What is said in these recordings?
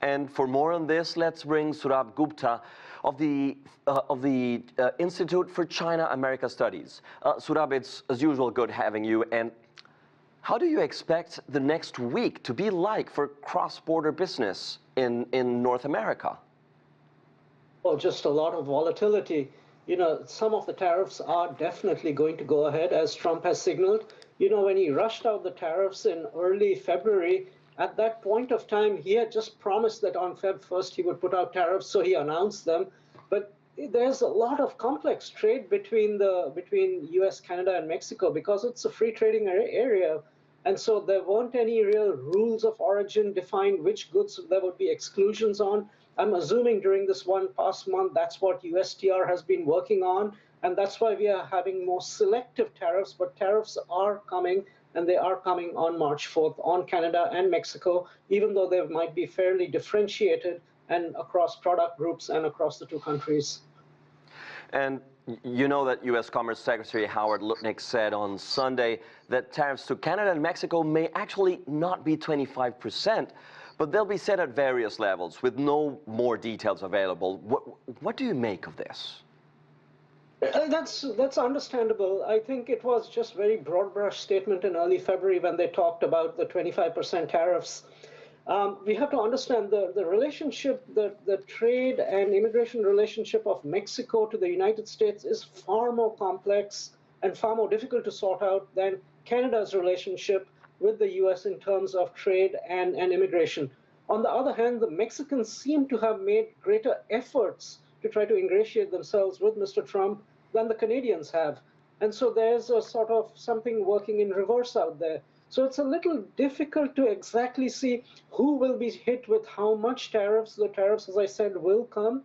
And for more on this, let's bring Sourabh Gupta of the Institute for China-America Studies. Sourabh, it's as usual good having you. And how do you expect the next week to be like for cross-border business in North America? Well, just a lot of volatility. You know, some of the tariffs are definitely going to go ahead, as Trump has signaled. You know, when he rushed out the tariffs in early February, at that point of time, he had just promised that on Feb 1st he would put out tariffs, so he announced them. But there's a lot of complex trade between U.S., Canada, and Mexico because it's a free trading area. And so there weren't any real rules of origin defined which goods there would be exclusions on. I'm assuming during this past month, that's what USTR has been working on. And that's why we are having more selective tariffs. But tariffs are coming, and they are coming on March 4th on Canada and Mexico, even though they might be fairly differentiated and across product groups and across the two countries. And you know that U.S. Commerce Secretary Howard Lutnick said on Sunday that tariffs to Canada and Mexico may actually not be 25%, but they'll be set at various levels with no more details available. What do you make of this? That's understandable. I think it was just very broad brush statement in early February when they talked about the 25% tariffs. We have to understand the relationship, the trade and immigration relationship of Mexico to the United States is far more complex and far more difficult to sort out than Canada's relationship with the U.S. in terms of trade and immigration. On the other hand, the Mexicans seem to have made greater efforts to try to ingratiate themselves with Mr. Trump than the Canadians have. And so there's a sort of something working in reverse out there. So it's a little difficult to exactly see who will be hit with how much tariffs. The tariffs, as I said, will come.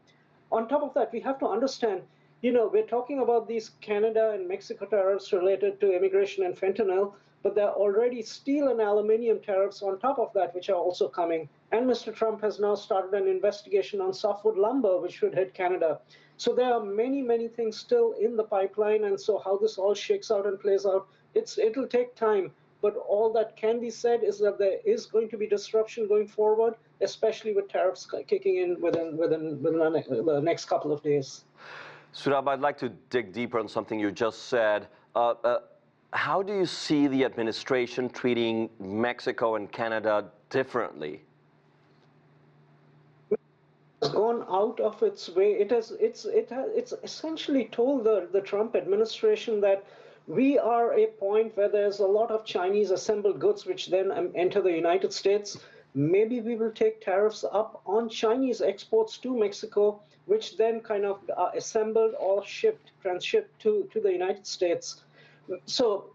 On top of that, we have to understand, you know, we're talking about these Canada and Mexico tariffs related to immigration and fentanyl, but there are already steel and aluminum tariffs on top of that, which are also coming. And Mr. Trump has now started an investigation on softwood lumber, which should hit Canada. So there are many, many things still in the pipeline. And so how this all shakes out and plays out, it'll take time. But all that can be said is that there is going to be disruption going forward, especially with tariffs kicking in within the next couple of days. Sourabh, I'd like to dig deeper on something you just said. How do you see the administration treating Mexico and Canada differently? It's gone out of its way. It's essentially told the Trump administration that we are a point where there's a lot of Chinese assembled goods which then enter the United States. Maybe we will take tariffs up on Chinese exports to Mexico, which then kind of are assembled or transshipped to the United States. So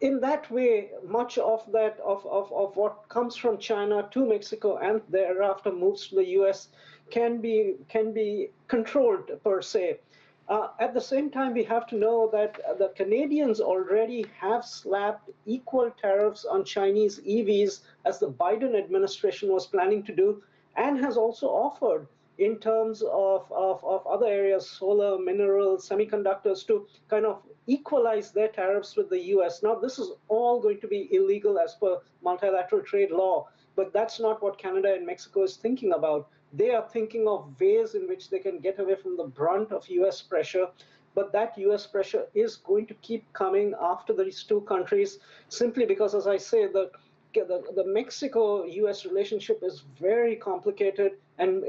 in that way, much of what comes from China to Mexico and thereafter moves to the U.S. can be controlled per se. At the same time, we have to know that the Canadians already have slapped equal tariffs on Chinese EVs as the Biden administration was planning to do, and has also offered in terms of other areas, solar, minerals, semiconductors, to kind of equalize their tariffs with the U.S. Now, this is all going to be illegal as per multilateral trade law, but that's not what Canada and Mexico is thinking about. They are thinking of ways in which they can get away from the brunt of U.S. pressure, but that U.S. pressure is going to keep coming after these two countries, simply because, as I say, the Mexico-U.S. relationship is very complicated and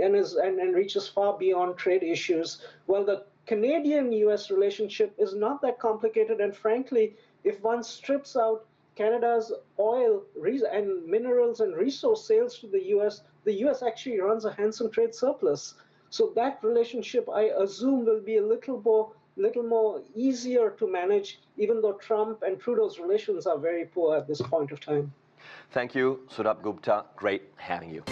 reaches far beyond trade issues. Well, the Canadian-U.S. relationship is not that complicated, and frankly, if one strips out Canada's oil and minerals and resource sales to the U.S. actually runs a handsome trade surplus. So that relationship, I assume, will be a little more easier to manage, even though Trump and Trudeau's relations are very poor at this point of time. Thank you, Sourabh Gupta. Great having you.